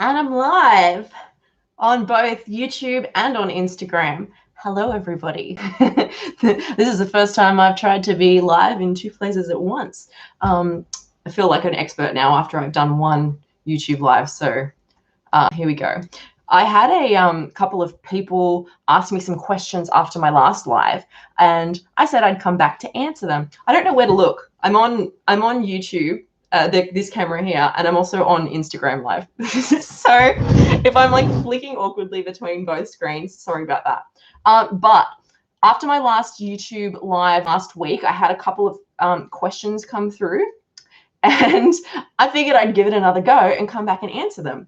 And I'm live on both YouTube and on Instagram. Hello, everybody. This is the first time I've tried to be live in two places at once. I feel like an expert now after I've done one YouTube live. So here we go. I had a couple of people ask me some questions after my last live, and I said I'd come back to answer them. I don't know where to look. I'm on YouTube. This camera here, and I'm also on Instagram live. So if I'm like flicking awkwardly between both screens, sorry about that. But after my last YouTube live last week, I had a couple of questions come through, and I figured I'd give it another go and come back and answer them.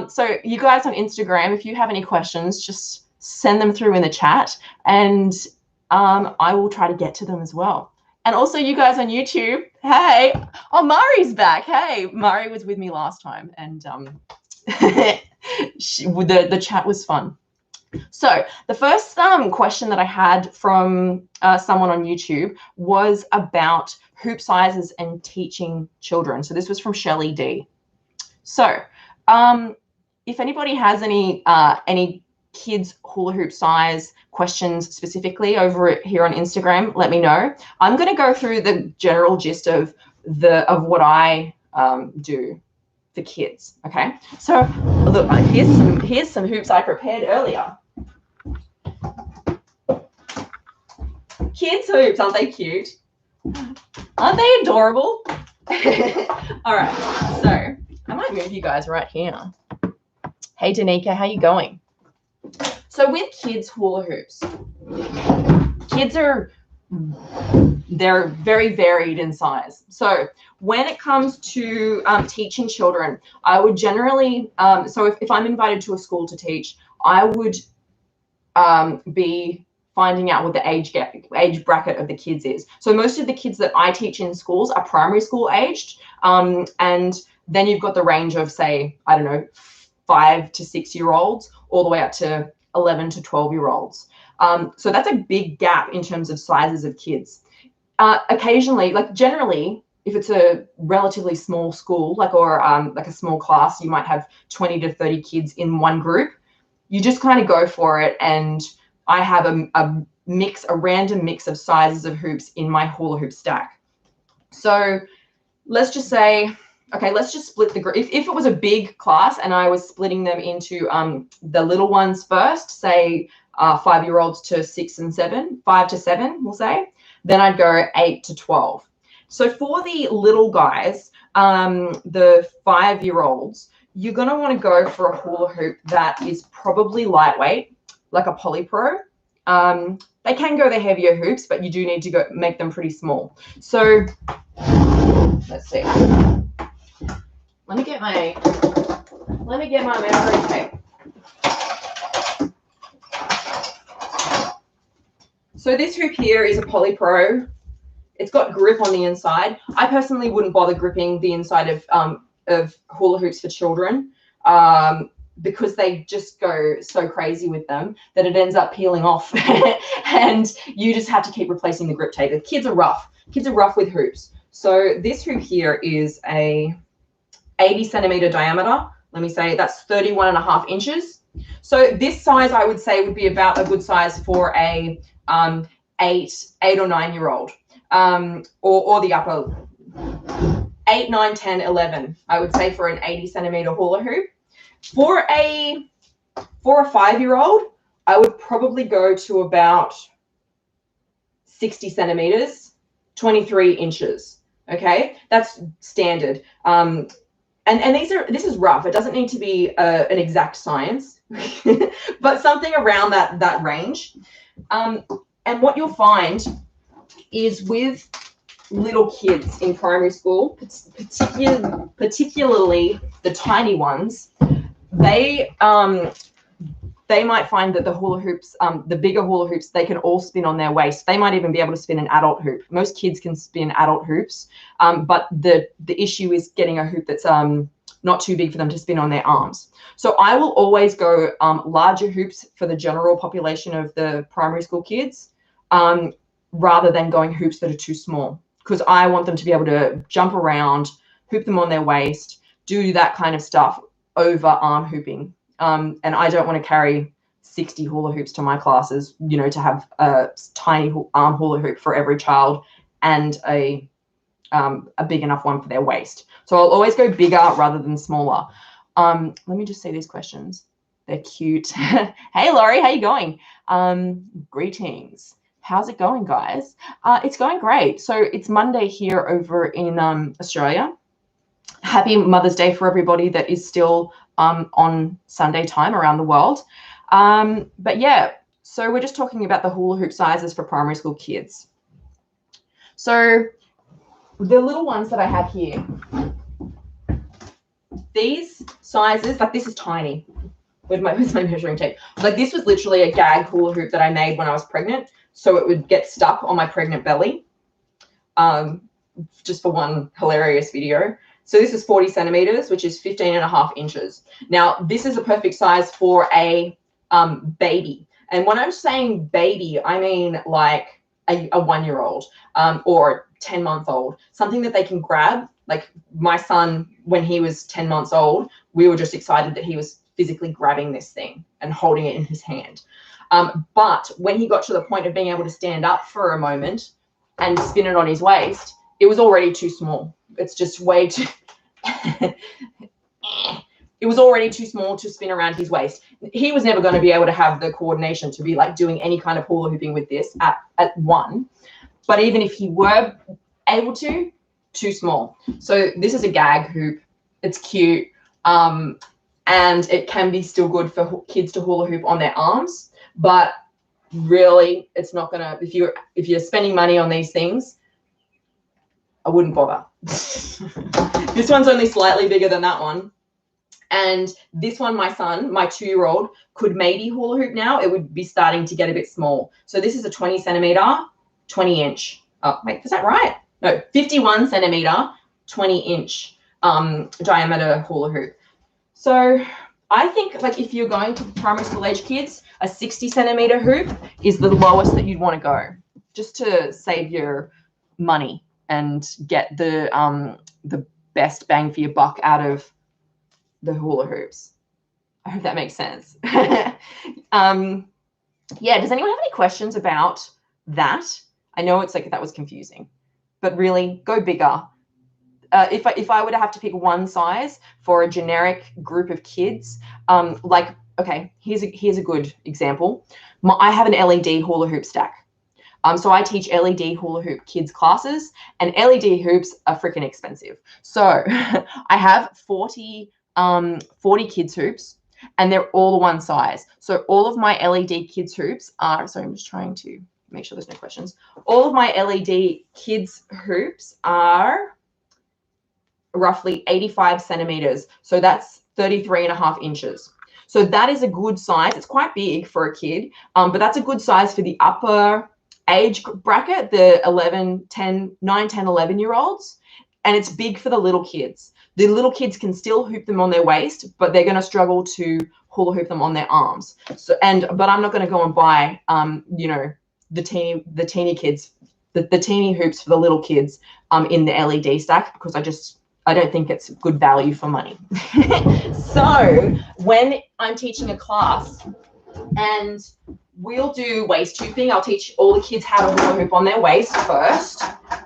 So you guys on Instagram, if you have any questions, just send them through in the chat, and I will try to get to them as well. And also you guys on YouTube, hey, oh, Mari's back. Hey, Mari was with me last time, and the chat was fun. So the first question that I had from someone on YouTube was about hoop sizes and teaching children. So this was from Shelley D. So if anybody has any kids hula hoop size questions specifically over here on Instagram, let me know. I'm going to go through the general gist of what I do for kids. Okay, so look, here's some hoops I prepared earlier. Kids hoops, aren't they cute? Aren't they adorable? All right, so I might move you guys right here. Hey Danica, how you going? So with kids hula hoops, kids they're very varied in size. So when it comes to teaching children, I would generally, so if I'm invited to a school to teach, I would be finding out what the age bracket of the kids is. So most of the kids that I teach in schools are primary school aged, and then you've got the range of, say, I don't know, 5 to 6 year olds all the way up to 11 to 12-year-olds. So that's a big gap in terms of sizes of kids. Occasionally, like generally, if it's a relatively small school, like a small class, you might have 20 to 30 kids in one group. You just kind of go for it, and I have a random mix of sizes of hoops in my hula hoop stack. So let's just say, okay, let's just split the group. If it was a big class and I was splitting them into the little ones first, say 5-year-olds to 6 and 7, 5 to 7, we'll say, then I'd go 8 to 12. So for the little guys, the 5-year-olds, you're going to want to go for a hula hoop that is probably lightweight, like a Polypro. They can go the heavier hoops, but you do need to make them pretty small. So let's see. Let me get my memory tape. So this hoop here is a Polypro. It's got grip on the inside. I personally wouldn't bother gripping the inside of hula hoops for children because they just go so crazy with them that it ends up peeling off and you just have to keep replacing the grip tape. The kids are rough. Kids are rough with hoops. So this hoop here is a 80 centimeter diameter. Let me say that's 31.5 inches. So this size I would say would be about a good size for a 8 or 9-year-old, or the upper 8, 9, 10, 11. I would say for an 80 centimeter hula hoop. For a 5-year-old, I would probably go to about 60 centimeters, 23 inches. Okay, that's standard. And this is rough. It doesn't need to be an exact science, but something around that range. And what you'll find is with little kids in primary school, particularly the tiny ones, they might find that the hula hoops, the bigger hula hoops, they can all spin on their waist. They might even be able to spin an adult hoop. Most kids can spin adult hoops, but the issue is getting a hoop that's not too big for them to spin on their arms. So I will always go larger hoops for the general population of the primary school kids, rather than going hoops that are too small, because I want them to be able to jump around, hoop them on their waist, do that kind of stuff over arm hooping. And I don't want to carry 60 hula hoops to my classes, you know, to have a tiny arm hula hoop for every child and a big enough one for their waist. So I'll always go bigger rather than smaller. Let me just see these questions. They're cute. Hey, Laurie, how you going? Greetings. How's it going, guys? It's going great. So it's Monday here over in Australia. Happy Mother's Day for everybody that is still on Sunday time around the world. But yeah, so we're just talking about the hula hoop sizes for primary school kids. So the little ones that I have here, these sizes, like this is tiny with my measuring tape. Like this was literally a gag hula hoop that I made when I was pregnant, so it would get stuck on my pregnant belly, just for one hilarious video. So this is 40 centimeters, which is 15.5 inches. Now, this is a perfect size for a baby. And when I'm saying baby, I mean like a 1-year-old or 10-month-old, something that they can grab. Like my son, when he was 10 months old, we were just excited that he was physically grabbing this thing and holding it in his hand. But when he got to the point of being able to stand up for a moment and spin it on his waist, it was already too small. It's just way too, it was already too small to spin around his waist. He was never going to be able to have the coordination to be like doing any kind of hula hooping with this at 1. But even if he were able to, too small. So this is a gag hoop. It's cute. And it can be still good for kids to hula hoop on their arms. But really, it's not going to, if you're spending money on these things, I wouldn't bother. This one's only slightly bigger than that one. And this one, my son, my 2-year-old, could maybe hula hoop now. It would be starting to get a bit small. So this is a 20 centimeter, 20 inch. Oh, wait, is that right? No, 51 centimeter, 20 inch diameter hula hoop. So I think like if you're going to primary school age kids, a 60 centimeter hoop is the lowest that you'd want to go, just to save your money and get the best bang for your buck out of the hula hoops. I hope that makes sense. Yeah, does anyone have any questions about that? I know it's like that was confusing, but really go bigger. If I were to have to pick one size for a generic group of kids, like, okay, here's a good example. I have an LED hula hoop stack. So I teach LED hula hoop kids classes, and LED hoops are freaking expensive. So I have 40 kids hoops, and they're all one size. So all of my LED kids hoops are, sorry, I'm just trying to make sure there's no questions. All of my LED kids hoops are roughly 85 centimeters. So that's 33.5 inches. So that is a good size. It's quite big for a kid, but that's a good size for the upper age bracket, the 9, 10, 11-year-olds. And it's big for the little kids. The little kids can still hoop them on their waist, but they're going to struggle to hula hoop them on their arms. So, but I'm not going to go and buy, you know, the teeny kids, the teeny hoops for the little kids in the LED stack, because I don't think it's good value for money. So when I'm teaching a class and we'll do waist hooping, I'll teach all the kids how to hula hoop on their waist first.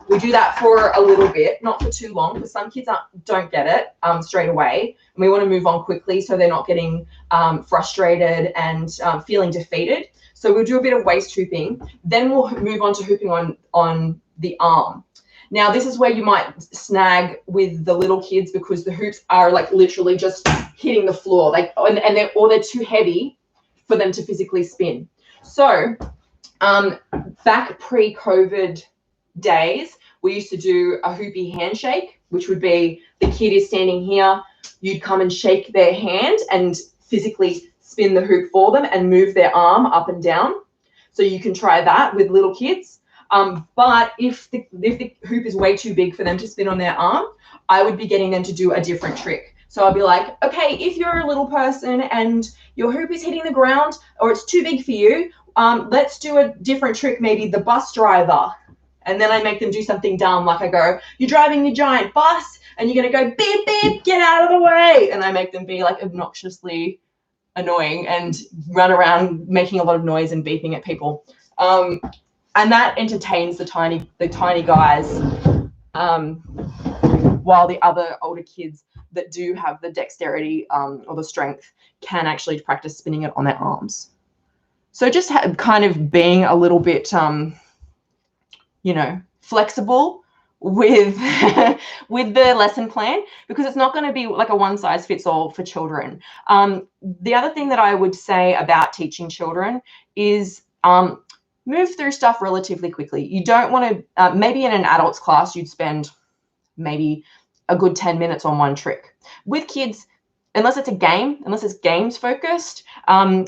We do that for a little bit, not for too long, because some kids don't get it straight away. And we want to move on quickly so they're not getting frustrated and feeling defeated. So we'll do a bit of waist hooping. Then we'll move on to hooping on the arm. Now, this is where you might snag with the little kids because the hoops are like literally just hitting the floor, like, and they're too heavy for them to physically spin. So back pre-COVID days, we used to do a hoopy handshake, which would be the kid is standing here, you'd come and shake their hand and physically spin the hoop for them and move their arm up and down. So you can try that with little kids. But if the hoop is way too big for them to spin on their arm, I would be getting them to do a different trick. So I'll be like, okay, if you're a little person and your hoop is hitting the ground or it's too big for you, let's do a different trick, maybe the bus driver. And then I make them do something dumb, like I go, you're driving your giant bus, and you're going to go beep, beep, get out of the way. And I make them be like obnoxiously annoying and run around making a lot of noise and beeping at people. And that entertains the tiny guys, while the other older kids that do have the dexterity or the strength can actually practice spinning it on their arms. So just kind of being a little bit, you know, flexible with with the lesson plan, because it's not going to be like a one size fits all for children. The other thing that I would say about teaching children is move through stuff relatively quickly. You don't want to, maybe in an adult's class, you'd spend maybe a good 10 minutes on one trick. With kids, unless it's a game, unless it's games focused,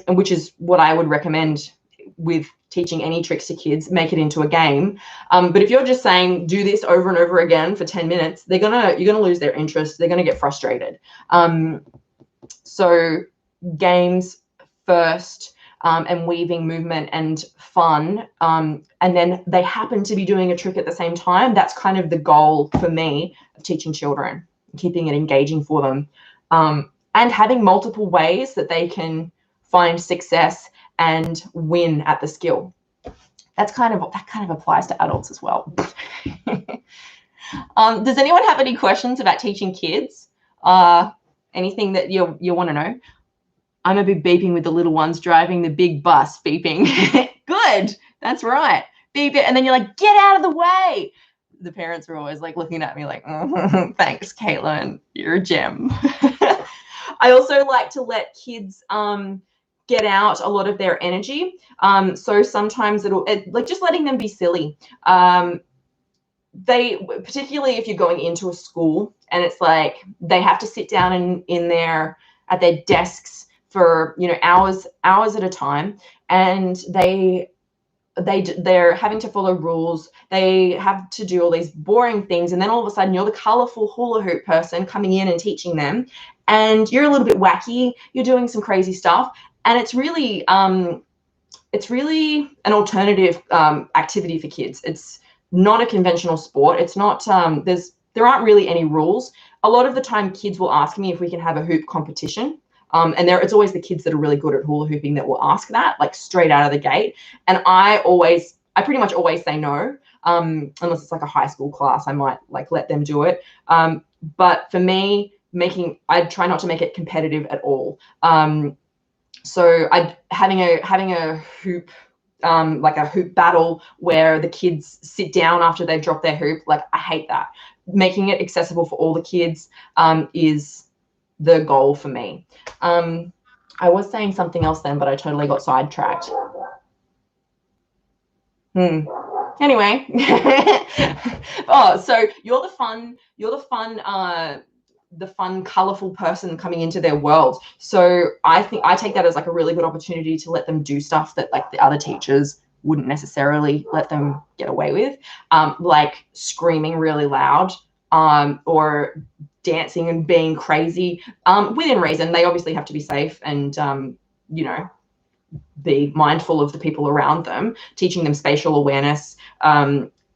which is what I would recommend with teaching any tricks to kids, make it into a game. But if you're just saying, do this over and over again for 10 minutes, you're gonna lose their interest. They're gonna get frustrated. So games first, and weaving movement and fun, and then they happen to be doing a trick at the same time. That's kind of the goal for me of teaching children, keeping it engaging for them, and having multiple ways that they can find success and win at the skill. That kind of applies to adults as well. Does anyone have any questions about teaching kids? Anything that you want to know? I'm a big beeping with the little ones driving the big bus, beeping. Good, that's right. Beep it, and then you're like, get out of the way. The parents are always like looking at me like, thanks, Caitlin, you're a gem. I also like to let kids get out a lot of their energy. So sometimes like just letting them be silly. Particularly if you're going into a school and it's like they have to sit down at their desks for, you know, hours at a time, and they're having to follow rules. They have to do all these boring things, and then all of a sudden you're the colorful hula hoop person coming in and teaching them, and you're a little bit wacky. You're doing some crazy stuff, and it's really an alternative activity for kids. It's not a conventional sport. It's not there aren't really any rules. A lot of the time kids will ask me if we can have a hoop competition. And it's always the kids that are really good at hula hooping that will ask that, like straight out of the gate. And I pretty much always say no, unless it's like a high school class. I might like let them do it. But for me, I try not to make it competitive at all. So having a hoop, like a hoop battle where the kids sit down after they've dropped their hoop, like I hate that. Making it accessible for all the kids is the goal for me. I was saying something else then, but I totally got sidetracked. Anyway. Oh, so you're the fun, colorful person coming into their world. So I think I take that as like a really good opportunity to let them do stuff that like the other teachers wouldn't necessarily let them get away with, like screaming really loud, or dancing and being crazy, within reason. They obviously have to be safe and, you know, be mindful of the people around them, teaching them spatial awareness.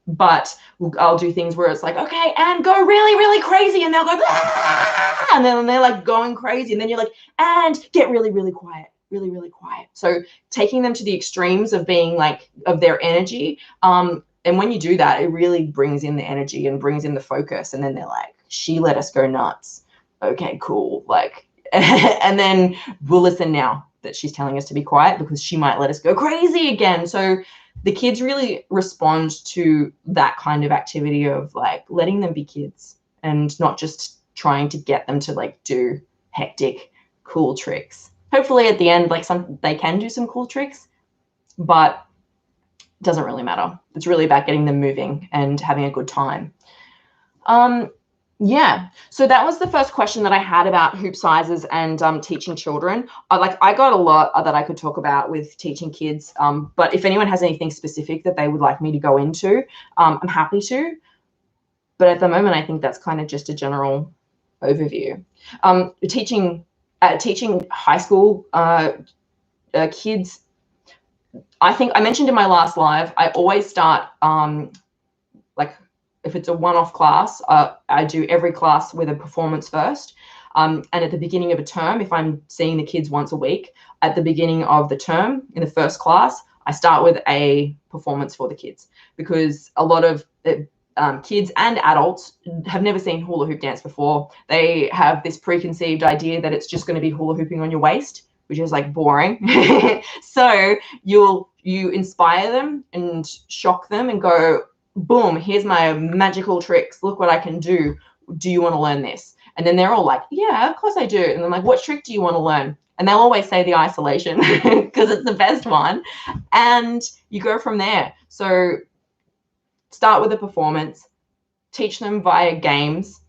But I'll do things where it's like, okay, and go really, really crazy. And they'll go, ah! And then they're like going crazy. And then you're like, and get really, really quiet, really, really quiet. So taking them to the extremes of being like, of their energy. And when you do that, it really brings in the energy and brings in the focus. And then they're like, she let us go nuts. Okay, cool. Like, and then we'll listen now that she's telling us to be quiet because she might let us go crazy again. So the kids really respond to that kind of activity of like letting them be kids and not just trying to get them to like do hectic, cool tricks. Hopefully at the end, like they can do some cool tricks, but it doesn't really matter. It's really about getting them moving and having a good time. Yeah, so that was the first question that I had about hoop sizes and teaching children. I got a lot that I could talk about with teaching kids, but if anyone has anything specific that they would like me to go into, I'm happy to. But at the moment, I think that's kind of just a general overview. Teaching high school kids, I think I mentioned in my last live, I always start like if it's a one-off class, I do every class with a performance first. And at the beginning of a term, if I'm seeing the kids once a week, at the beginning of the term in the first class, I start with a performance for the kids, because a lot of kids and adults have never seen hula hoop dance before. They have this preconceived idea that it's just going to be hula hooping on your waist, which is like boring. So you inspire them and shock them and go, boom, here's my magical tricks. Look what I can do. Do you want to learn this? And then they're all like, yeah, of course I do. And I'm like, what trick do you want to learn? And they'll always say the isolation because it's the best one. And you go from there. So start with a performance, teach them via games.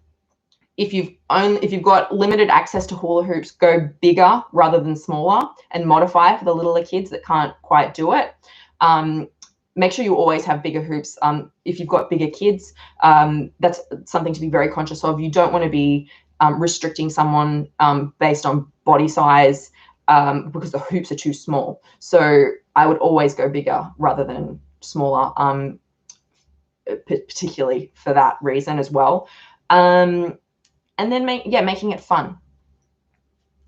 If you've got limited access to hula hoops, go bigger rather than smaller and modify for the littler kids that can't quite do it. Make sure you always have bigger hoops. If you've got bigger kids, that's something to be very conscious of. You don't want to be restricting someone based on body size because the hoops are too small. So I would always go bigger rather than smaller, particularly for that reason as well. And then making it fun.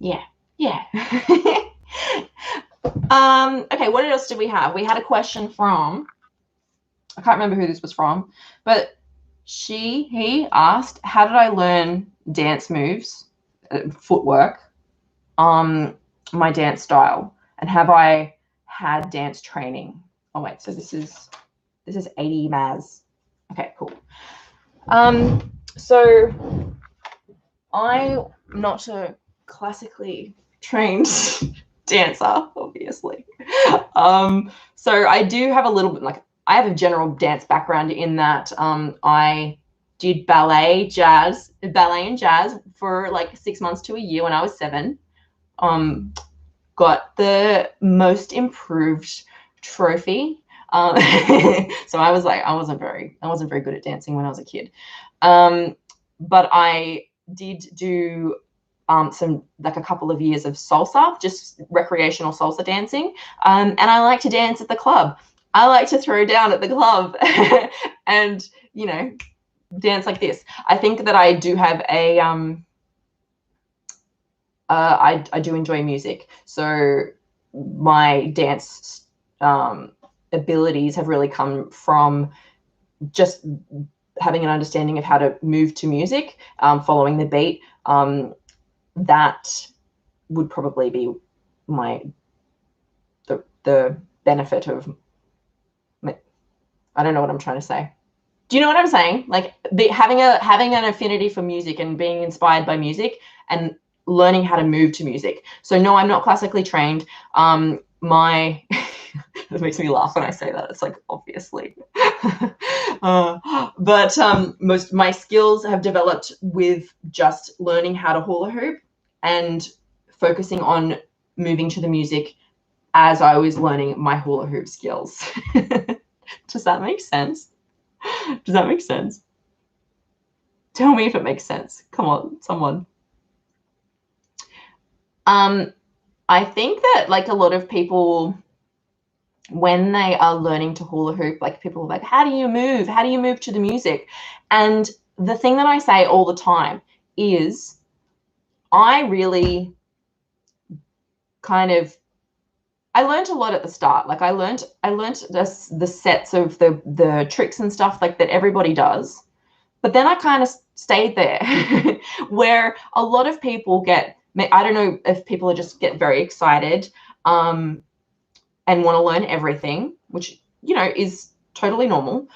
Yeah. Okay, what else did we have? We had a question from, I can't remember who this was from, but he asked, how did I learn dance moves, footwork, my dance style, and have I had dance training? Oh wait, so this is 80 Maz. Okay, cool. So I'm not a classically trained dancer, obviously. So I do have a little bit, like, I have a general dance background in that I did ballet and jazz for like 6 months to a year when I was 7. Got the most improved trophy. So I wasn't very good at dancing when I was a kid. But I did do some, like, a couple of years of salsa, just recreational salsa dancing. And I like to dance at the club. I like to throw down at the club and, you know, dance like this. I think that I do have a, I do enjoy music. So my dance abilities have really come from just having an understanding of how to move to music, following the beat. That would probably be the benefit of, I don't know what I'm trying to say. Do you know what I'm saying? Like, having an affinity for music and being inspired by music and learning how to move to music. So no, I'm not classically trained. It makes me laugh when I say that. It's like, obviously. But most my skills have developed with just learning how to hula hoop and focusing on moving to the music as I was learning my hula hoop skills. Does that make sense? Does that make sense? Tell me if it makes sense. Come on, someone. I think that, like, a lot of people, when they are learning to hula hoop, like, people are like, how do you move? How do you move to the music? And the thing that I say all the time is, I really I learned a lot at the start. Like, I learned the sets of the tricks and stuff like that everybody does. But then I kind of stayed there where a lot of people I don't know if people just get very excited and want to learn everything, which, you know, is totally normal.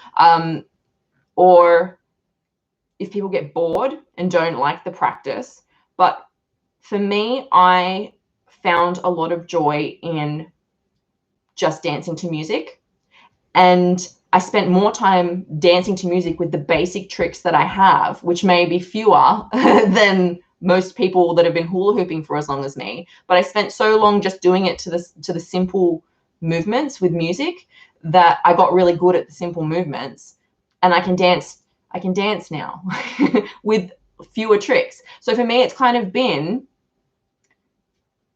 Or if people get bored and don't like the practice. But for me, I found a lot of joy in just dancing to music. And I spent more time dancing to music with the basic tricks that I have, which may be fewer than most people that have been hula hooping for as long as me. But I spent so long just doing it to the simple movements with music that I got really good at the simple movements, and I can dance now with fewer tricks. So for me, it's kind of been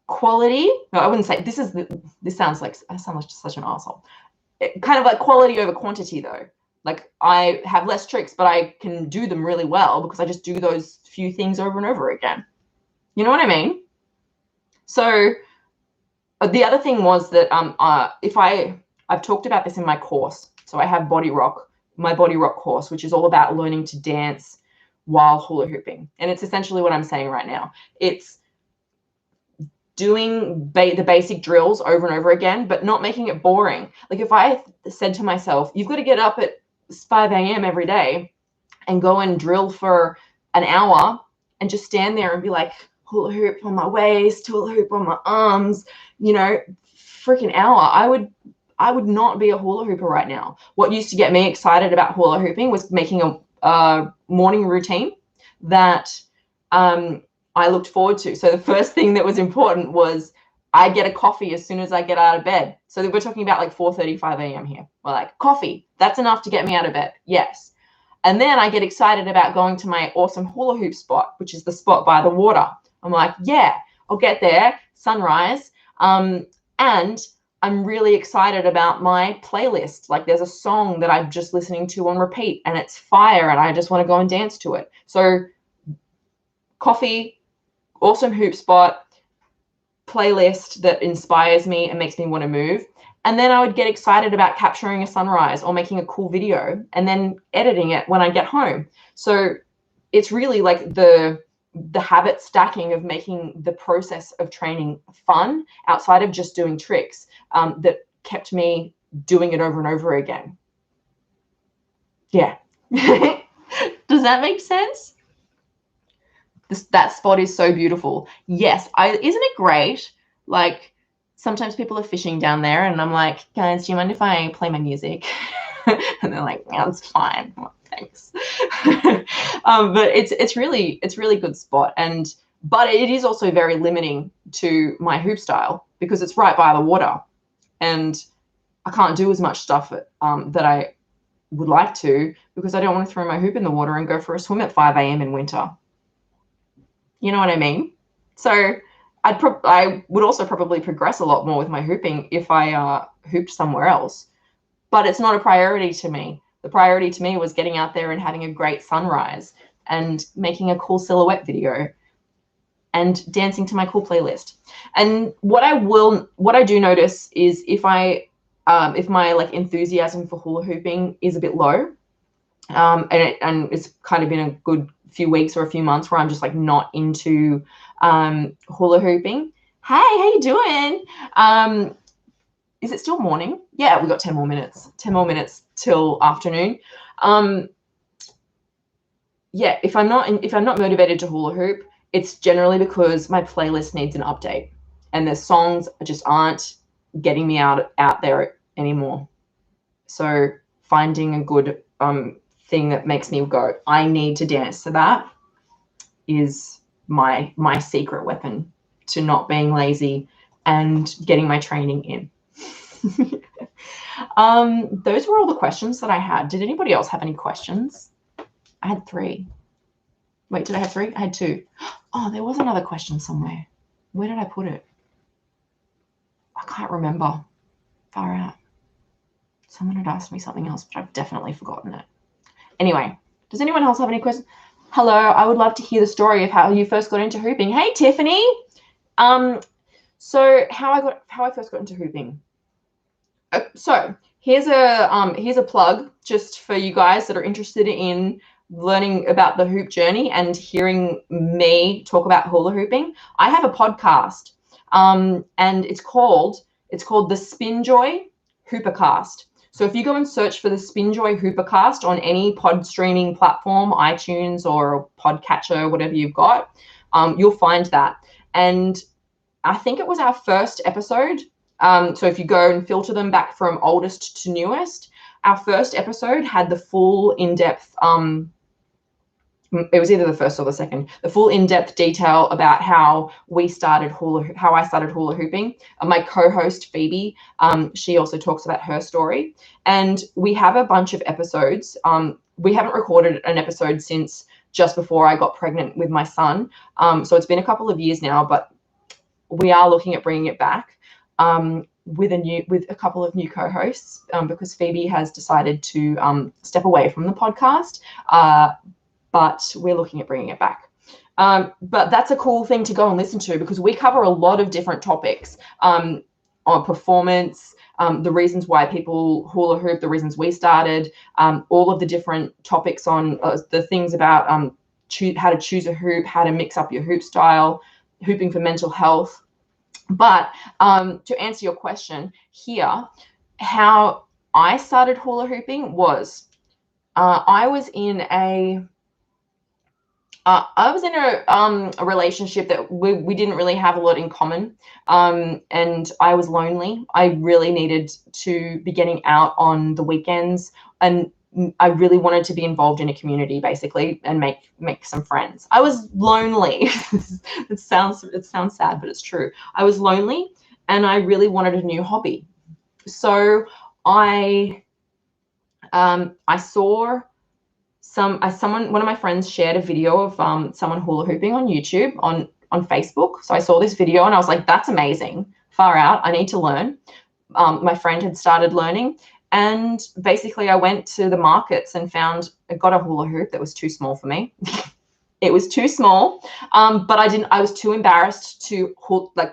quality. No, I wouldn't say this sounds like I sound like such an asshole. Kind of like quality over quantity, though. Like I have less tricks, but I can do them really well because I just do those few things over and over again. You know what I mean? So the other thing was that I've talked about this in my course. So I have my Body Rock course, which is all about learning to dance while hula hooping. And it's essentially what I'm saying right now. It's doing the basic drills over and over again, but not making it boring. Like if I said to myself, you've got to get up at 5 a.m. every day and go and drill for an hour and just stand there and be like, hula hoop on my waist, hula hoop on my arms, you know, freaking hour, I would not be a hula hooper right now. What used to get me excited about hula hooping was making a morning routine that I looked forward to. So the first thing that was important was I get a coffee as soon as I get out of bed. So we're talking about like 4:35 a.m. here. We're like, coffee, that's enough to get me out of bed. Yes. And then I get excited about going to my awesome hula hoop spot, which is the spot by the water. I'm like, yeah, I'll get there, sunrise. And I'm really excited about my playlist. Like there's a song that I'm just listening to on repeat and it's fire and I just want to go and dance to it. So coffee, awesome hoop spot, playlist that inspires me and makes me want to move. And then I would get excited about capturing a sunrise or making a cool video and then editing it when I get home. So it's really like the habit stacking of making the process of training fun outside of just doing tricks that kept me doing it over and over again. Yeah. Does that make sense? That spot is so beautiful. Yes, isn't it great? Like sometimes people are fishing down there and I'm like, guys, do you mind if I play my music? And they're like, yeah, it's fine. Well, thanks. But it's really good spot. But it is also very limiting to my hoop style because it's right by the water and I can't do as much stuff that I would like to because I don't want to throw my hoop in the water and go for a swim at 5 a.m. in winter. You know what I mean? So I would also probably progress a lot more with my hooping if I hooped somewhere else. But it's not a priority to me. The priority to me was getting out there and having a great sunrise and making a cool silhouette video and dancing to my cool playlist. And what I do notice is if my like enthusiasm for hula hooping is a bit low, and it's kind of been a good few weeks or a few months where I'm just like not into hula hooping. Hey, how you doing? Is it still morning? Yeah, we got 10 more minutes. 10 more minutes till afternoon. Yeah, if I'm not motivated to hula hoop, it's generally because my playlist needs an update and the songs just aren't getting me out there anymore. So finding a good thing that makes me go, I need to dance to that, is my secret weapon to not being lazy and getting my training in. Those were all the questions that I had. Did anybody else have any questions? I had 3. Wait, did I have 3? I had 2. Oh, there was another question somewhere. Where did I put it? I can't remember. Far out. Someone had asked me something else, but I've definitely forgotten it. Anyway, does anyone else have any questions? Hello, I would love to hear the story of how you first got into hooping. Hey, Tiffany. So how I first got into hooping. So here's a plug just for you guys that are interested in learning about the hoop journey and hearing me talk about hula hooping. I have a podcast, and it's called the SpinJoy Hoopercast. So if you go and search for the SpinJoy Hoopercast on any pod streaming platform, iTunes or podcatcher, whatever you've got, you'll find that. And I think it was our first episode. So if you go and filter them back from oldest to newest, our first episode had the full in-depth, it was either the first or the second, the full in-depth detail about how I started hula hooping. My co-host Phoebe, she also talks about her story, and we have a bunch of episodes. We haven't recorded an episode since just before I got pregnant with my son. So it's been a couple of years now, but we are looking at bringing it back. with a couple of new co-hosts, because Phoebe has decided to step away from the podcast, but we're looking at bringing it back. But that's a cool thing to go and listen to, because we cover a lot of different topics on performance, the reasons why people hula hoop, the reasons we started, all of the different topics on the things about how to choose a hoop, how to mix up your hoop style, hooping for mental health. But to answer your question here, how I started hula hooping was I was in a relationship that we didn't really have a lot in common, and I was lonely. I really needed to be getting out on the weekends, and I really wanted to be involved in a community, basically, and make some friends. I was lonely. It sounds sad, but it's true. I was lonely, and I really wanted a new hobby. So I saw one of my friends shared a video of someone hula hooping on YouTube on Facebook. So I saw this video and I was like, that's amazing. Far out. I need to learn. My friend had started learning, and basically I went to the markets and I got a hula hoop that was too small for me. It was too small, but I was too embarrassed to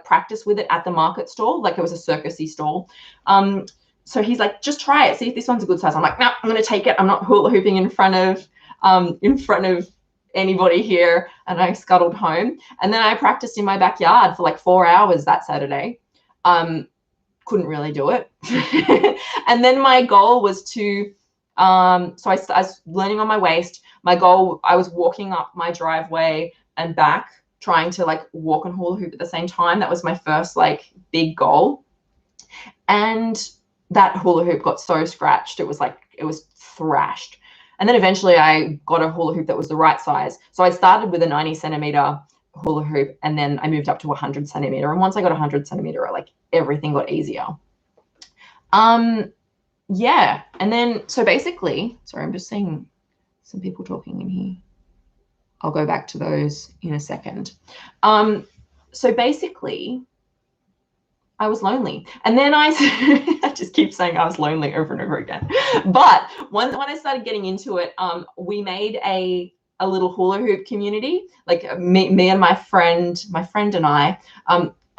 practice with it at the market stall. Like, it was a circusy stall. So he's like, just try it, see if this one's a good size. I'm like, no, I'm going to take it. I'm not hula hooping in front of anybody here. And I scuttled home. And then I practiced in my backyard for like 4 hours that Saturday. Couldn't really do it. And then my goal was to, so I was learning on my waist. My goal, I was walking up my driveway and back, trying to like walk and hula hoop at the same time. That was my first like big goal. And that hula hoop got so scratched. It was thrashed. And then eventually I got a hula hoop that was the right size. So I started with a 90 centimeter hula hoop, and then I moved up to 100 centimeter. And once I got 100 centimeter, like, everything got easier. Yeah. And then, so basically, sorry, I'm just seeing some people talking in here. I'll go back to those in a second. So basically, I was lonely. And then I just keep saying I was lonely over and over again. But when I started getting into it, we made a little hula hoop community, like me and my friend and I,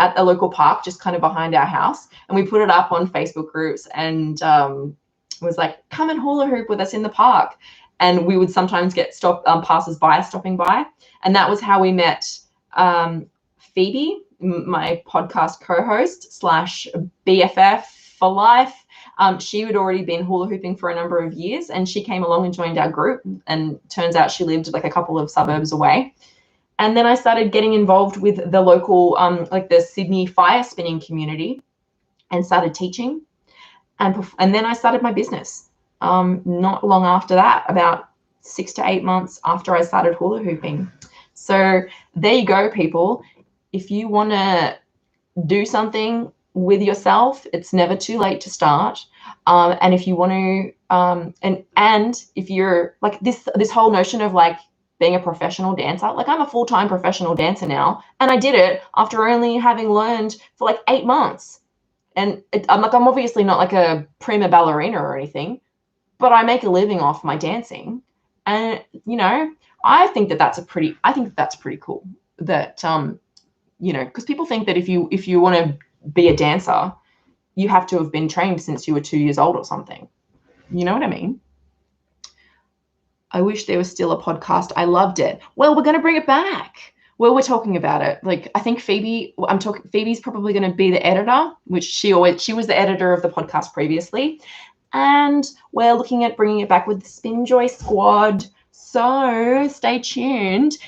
at a local park just kind of behind our house. And we put it up on Facebook groups, and was like, come and hula hoop with us in the park. And we would sometimes get passers-by stopping by. And that was how we met Phoebe, my podcast co-host / BFF for life. She had already been hula hooping for a number of years, and she came along and joined our group, and turns out she lived like a couple of suburbs away. And then I started getting involved with the local, like the Sydney fire spinning community, and started teaching. And then I started my business. Not long after that, about 6 to 8 months after I started hula hooping. So there you go, people. If you want to do something with yourself, it's never too late to start. And if you want to, and if you're like this whole notion of like being a professional dancer, like, I'm a full-time professional dancer now, and I did it after only having learned for like 8 months. And I'm obviously not like a prima ballerina or anything, but I make a living off my dancing. And, I think that's pretty cool. That, because people think that if you want to be a dancer, you have to have been trained since you were 2 years old or something. You know what I mean? I wish there was still a podcast. I loved it. Well, we're going to bring it back. Well, we're talking about it. Like, I think Phoebe's probably going to be the editor, which she was the editor of the podcast previously. And we're looking at bringing it back with the SpinJoy squad. So stay tuned.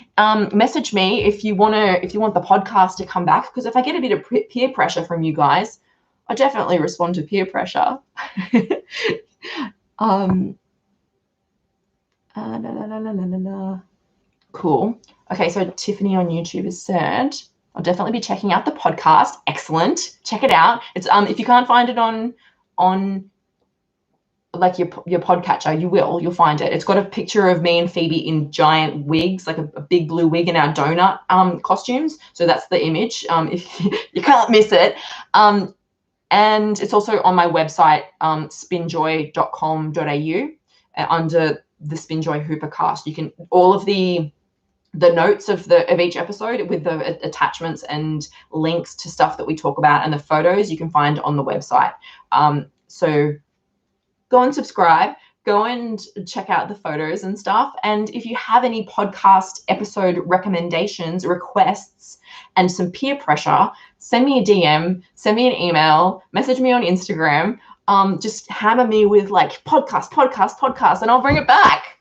Message me if you want the podcast to come back, because if I get a bit of peer pressure from you guys, I definitely respond to peer pressure. Cool. Okay, so Tiffany on YouTube has said, I'll definitely be checking out the podcast. Excellent. Check it out. It's if you can't find it on like your podcatcher, you'll find it. It's got a picture of me and Phoebe in giant wigs, like a big blue wig in our donut costumes. So that's the image. If you can't miss it. And it's also on my website, spinjoy.com.au, under the SpinJoy Hoopercast. You can, all of the notes of each episode with the attachments and links to stuff that we talk about and the photos you can find on the website. So go and subscribe, go and check out the photos and stuff. And if you have any podcast episode recommendations, requests, and some peer pressure, send me a DM, send me an email, message me on Instagram. Just hammer me with like podcast, and I'll bring it back.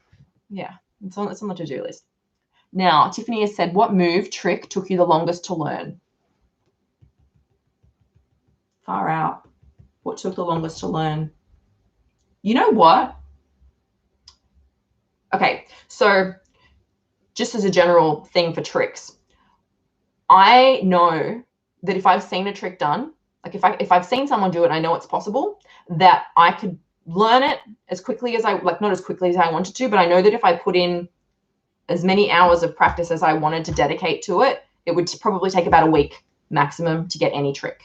Yeah, it's on the to-do list. Now, Tiffany has said, what move trick took you the longest to learn? Far out. What took the longest to learn? You know what? Okay, so just as a general thing for tricks, I know that if I've seen a trick done, like if I've seen someone do it and I know it's possible, that I could learn it as quickly as not as quickly as I wanted to, but I know that if I put in as many hours of practice as I wanted to dedicate to it, it would probably take about a week maximum to get any trick.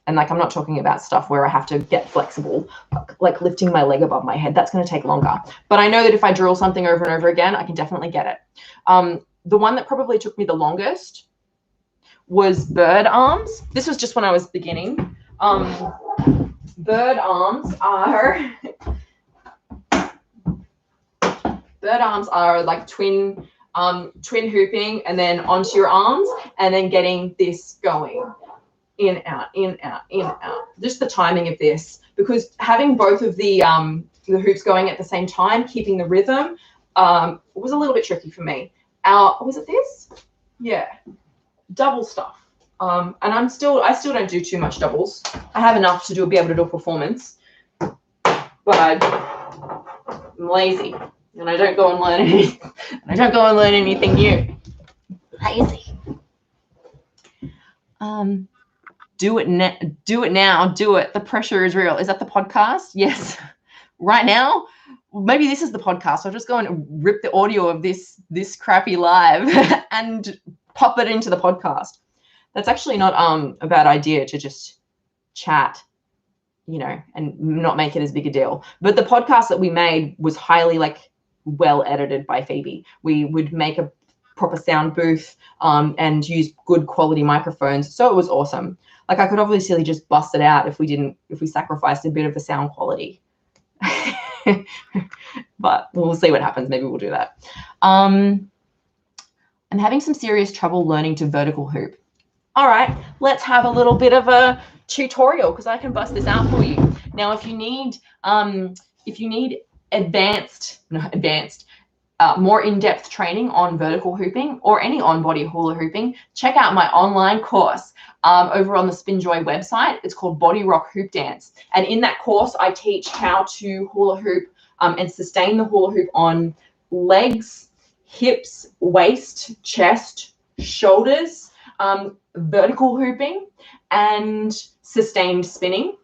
And like, I'm not talking about stuff where I have to get flexible, like lifting my leg above my head. That's going to take longer. But I know that if I drill something over and over again, I can definitely get it. The one that probably took me the longest was bird arms. This was just when I was beginning. Bird arms are like twin hooping and then onto your arms and then getting this going. In, out, in, out, in, out. Just the timing of this, because having both of the hoops going at the same time, keeping the rhythm, was a little bit tricky for me. Was it this? Yeah, double stuff. And I still don't do too much doubles. I have enough to be able to do a performance, but I'm lazy and I don't go and learn anything. I don't go and learn anything new. Lazy. Do it now. Do it. The pressure is real. Is that the podcast? Yes. Right now, maybe this is the podcast. I'll just go and rip the audio of this crappy live and pop it into the podcast. That's actually not a bad idea, to just chat, and not make it as big a deal. But the podcast that we made was highly well edited by Phoebe. We would make a proper sound booth and use good quality microphones. So it was awesome. Like, I could obviously just bust it out if we sacrificed a bit of the sound quality. But we'll see what happens. Maybe we'll do that. I'm having some serious trouble learning to vertical hoop. All right, let's have a little bit of a tutorial, because I can bust this out for you. Now, if you need more in-depth training on vertical hooping or any on-body hula hooping, check out my online course over on the SpinJoy website. It's called Body Rock Hoop Dance. And in that course, I teach how to hula hoop and sustain the hula hoop on legs, hips, waist, chest, shoulders, vertical hooping, and sustained spinning.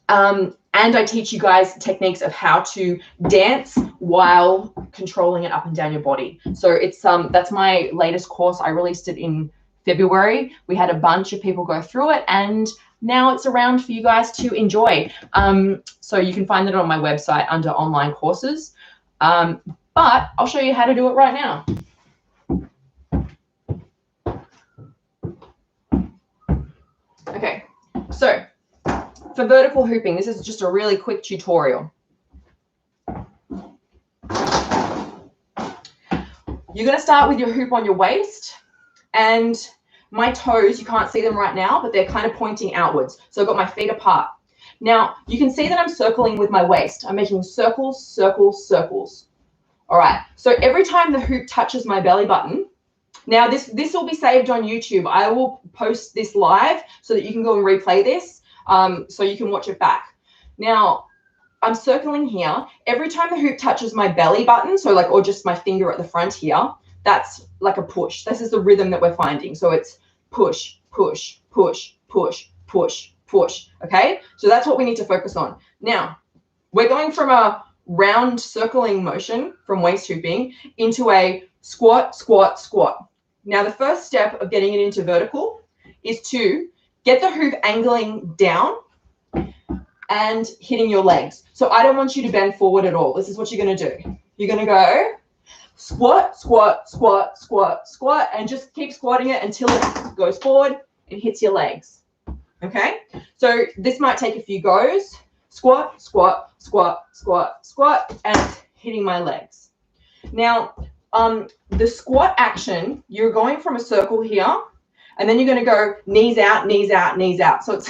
And I teach you guys techniques of how to dance while controlling it up and down your body. So it's that's my latest course. I released it in February. We had a bunch of people go through it, and now it's around for you guys to enjoy. So you can find it on my website under online courses. But I'll show you how to do it right now. Okay, so for vertical hooping, this is just a really quick tutorial. You're going to start with your hoop on your waist, and my toes, you can't see them right now, but they're kind of pointing outwards. So I've got my feet apart. Now, you can see that I'm circling with my waist. I'm making circles, circles, circles. All right, so every time the hoop touches my belly button, now this will be saved on YouTube. I will post this live so that you can go and replay this. So you can watch it back. Now, I'm circling here. Every time the hoop touches my belly button, so or just my finger at the front here, that's like a push. This is the rhythm that we're finding. So it's push, push, push, push, push, push. Okay? So that's what we need to focus on. Now, we're going from a round circling motion from waist hooping into a squat, squat, squat. Now, the first step of getting it into vertical is to get the hoop angling down and hitting your legs. So I don't want you to bend forward at all. This is what you're going to do. You're going to go squat, squat, squat, squat, squat, and just keep squatting it until it goes forward and hits your legs. Okay? So this might take a few goes. Squat, squat, squat, squat, squat, and hitting my legs. Now, the squat action, you're going from a circle here, and then you're going to go knees out, knees out, knees out. So it's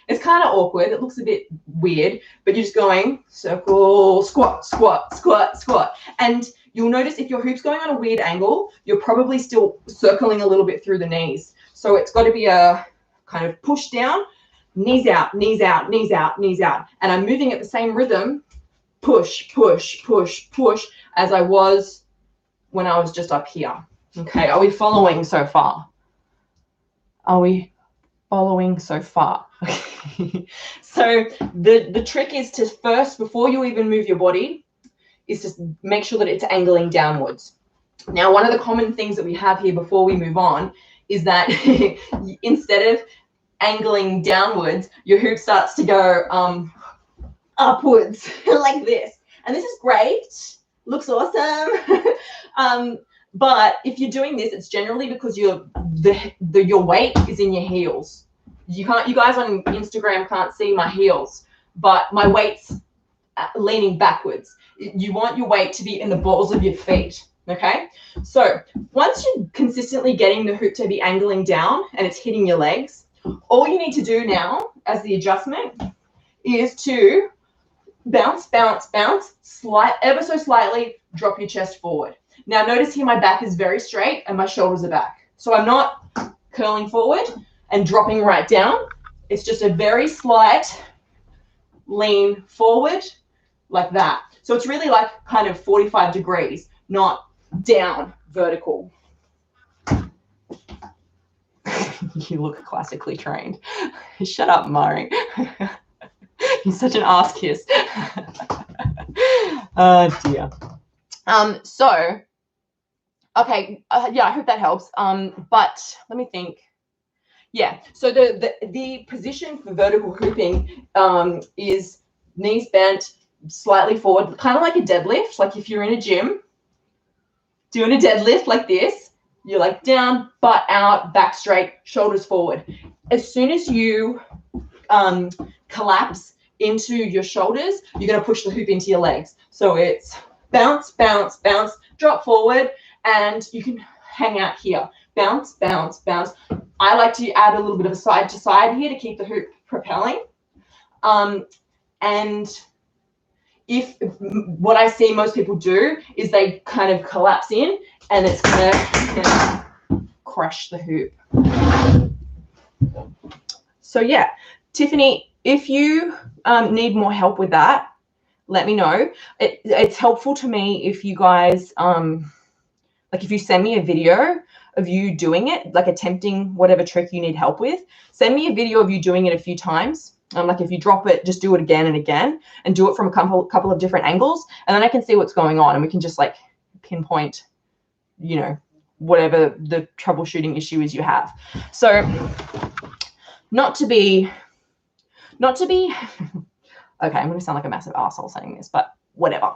it's kind of awkward. It looks a bit weird, but you're just going circle, squat, squat, squat, squat. And you'll notice if your hoop's going on a weird angle, you're probably still circling a little bit through the knees. So it's got to be a kind of push down, knees out, knees out, knees out, knees out. And I'm moving at the same rhythm, push, push, push, push, as I was when I was just up here. Okay, are we following so far? Are we following so far? Okay. So the trick is to first, before you even move your body, is to make sure that it's angling downwards. Now, one of the common things that we have here before we move on is that instead of angling downwards, your hoop starts to go upwards like this. And this is great. Looks awesome. But if you're doing this, it's generally because your weight is in your heels. You guys on Instagram can't see my heels, but my weight's leaning backwards. You want your weight to be in the balls of your feet. Okay. So once you're consistently getting the hoop to be angling down and it's hitting your legs, all you need to do now as the adjustment is to bounce, bounce, bounce, ever so slightly, drop your chest forward. Now notice here my back is very straight and my shoulders are back. So I'm not curling forward and dropping right down. It's just a very slight lean forward like that. So it's really like kind of 45 degrees, not down vertical. You look classically trained. Shut up, Mari. You're such an ass kiss. Oh dear. So okay, yeah, I hope that helps. But let me think. Yeah, so the position for vertical hooping is knees bent, slightly forward, kind of like a deadlift. Like if you're in a gym doing a deadlift like this, you're like down, butt out, back straight, shoulders forward. As soon as you collapse into your shoulders, you're going to push the hoop into your legs. So it's bounce, bounce, bounce, drop forward, and you can hang out here. Bounce, bounce, bounce. I like to add a little bit of a side to side here to keep the hoop propelling. And if what I see most people do is they kind of collapse in and it's going to crush the hoop. So yeah, Tiffany, if you need more help with that, let me know. It's helpful to me if you guys, like if you send me a video of you doing it, like attempting whatever trick you need help with, send me a video of you doing it a few times. Like if you drop it, just do it again and again and do it from a couple of different angles. And then I can see what's going on and we can just like pinpoint, you know, whatever the troubleshooting issue is you have. So not to be, okay, I'm going to sound like a massive asshole saying this, but whatever.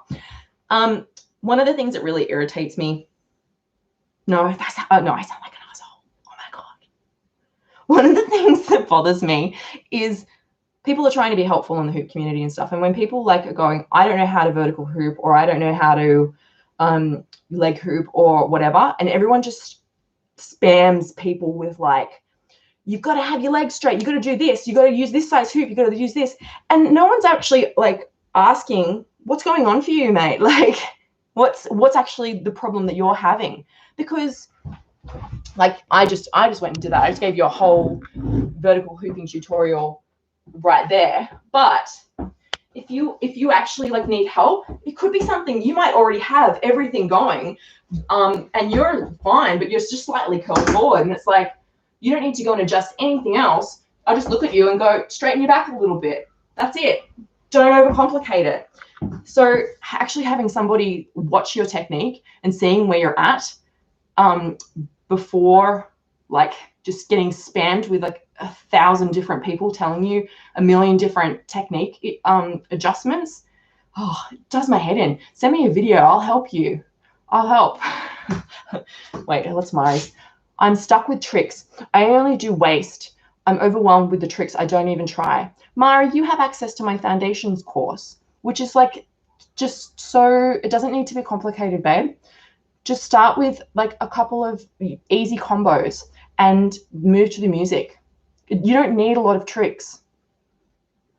One of the things that really irritates me, no, I sound like an asshole. Oh my God. One of the things that bothers me is people are trying to be helpful in the hoop community and stuff. And when people like are going, I don't know how to vertical hoop, or I don't know how to leg hoop or whatever. And everyone just spams people with like, you've got to have your legs straight. You got to do this. You got to use this size hoop. You got to use this. And no one's actually like asking, what's going on for you, mate? Like, what's actually the problem that you're having? Because like I just went and did that. I just gave you a whole vertical hooping tutorial right there. But if you actually like need help, it could be something you might already have everything going, and you're fine, but you're just slightly curled forward. And it's like, you don't need to go and adjust anything else. I'll just look at you and go, straighten your back a little bit. That's it. Don't overcomplicate it. So actually having somebody watch your technique and seeing where you're at before like just getting spammed with like 1,000 different people telling you a million different technique adjustments. Oh, it does my head in. Send me a video. I'll help you. I'll help. Wait, what's mine? I'm stuck with tricks. I only do waist. I'm overwhelmed with the tricks. I don't even try. Mara, you have access to my foundations course, which is like just so, it doesn't need to be complicated, babe. Just start with like a couple of easy combos and move to the music. You don't need a lot of tricks.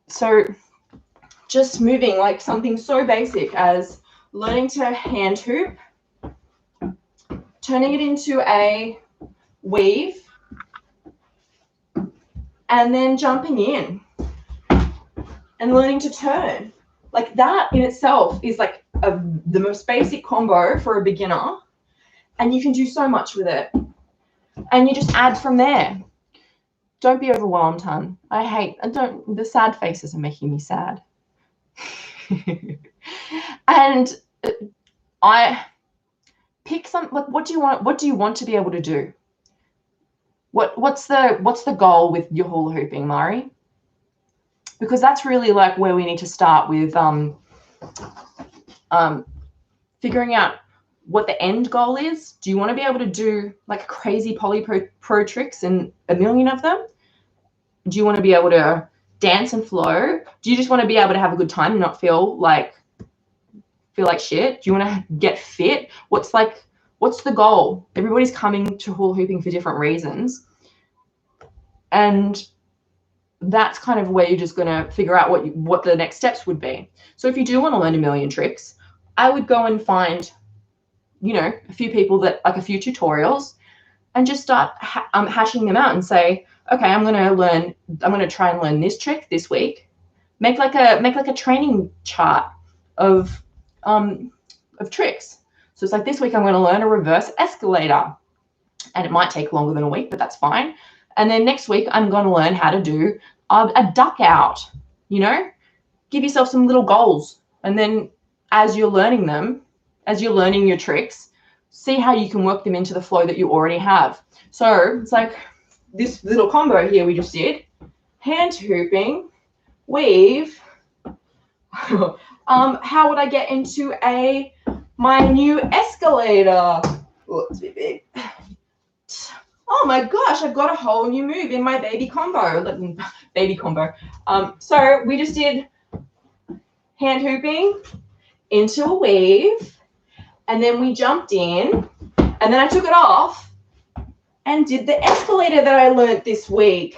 So just moving like something so basic as learning to hand hoop, turning it into a weave, and then jumping in and learning to turn. Like that in itself is like the most basic combo for a beginner, and you can do so much with it. And you just add from there. Don't be overwhelmed, hun. The sad faces are making me sad. And I pick some, like, what do you want to be able to do? What's the goal with your hula hooping, Mari? Because that's really like where we need to start with figuring out what the end goal is. Do you want to be able to do like crazy poly pro tricks and a million of them? Do you want to be able to dance and flow? Do you just want to be able to have a good time and not feel like shit? Do you want to get fit? What's the goal? Everybody's coming to hula hooping for different reasons. And that's kind of where you're just going to figure out what the next steps would be. So if you do want to learn a million tricks, I would go and find, a few people that like a few tutorials and just start hashing them out and say, okay, I'm going to try and learn this trick this week. Make like a training chart of tricks. So it's like this week I'm going to learn a reverse escalator, and it might take longer than a week, but that's fine. And then next week I'm going to learn how to do a duck out. Give yourself some little goals, and then as you're learning your tricks, see how you can work them into the flow that you already have. So it's like this little combo here we just did: hand hooping, weave. How would I get into my new escalator? Oh, it's a bit big. Oh my gosh, I've got a whole new move in my baby combo. So we just did hand hooping into a weave, and then we jumped in, and then I took it off and did the escalator that I learned this week.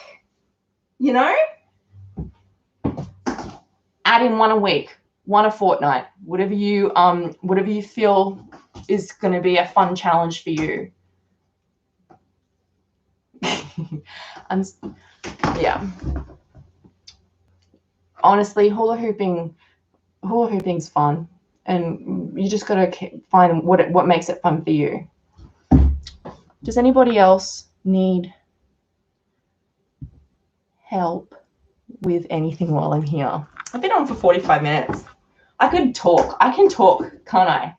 Add in one a week, one a fortnight, whatever you feel is going to be a fun challenge for you. And yeah, honestly, hula hooping's fun, and you just got to find what makes it fun for you. Does anybody else need help with anything while I'm here? I've been on for 45 minutes. I can talk, can't I?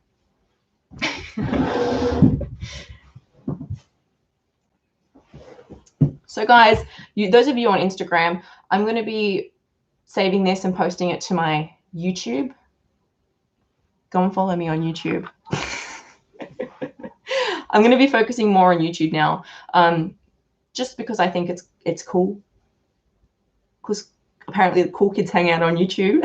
So guys, those of you on Instagram, I'm going to be saving this and posting it to my YouTube. Go and follow me on YouTube. I'm going to be focusing more on YouTube now, just because I think it's cool. Because apparently the cool kids hang out on YouTube.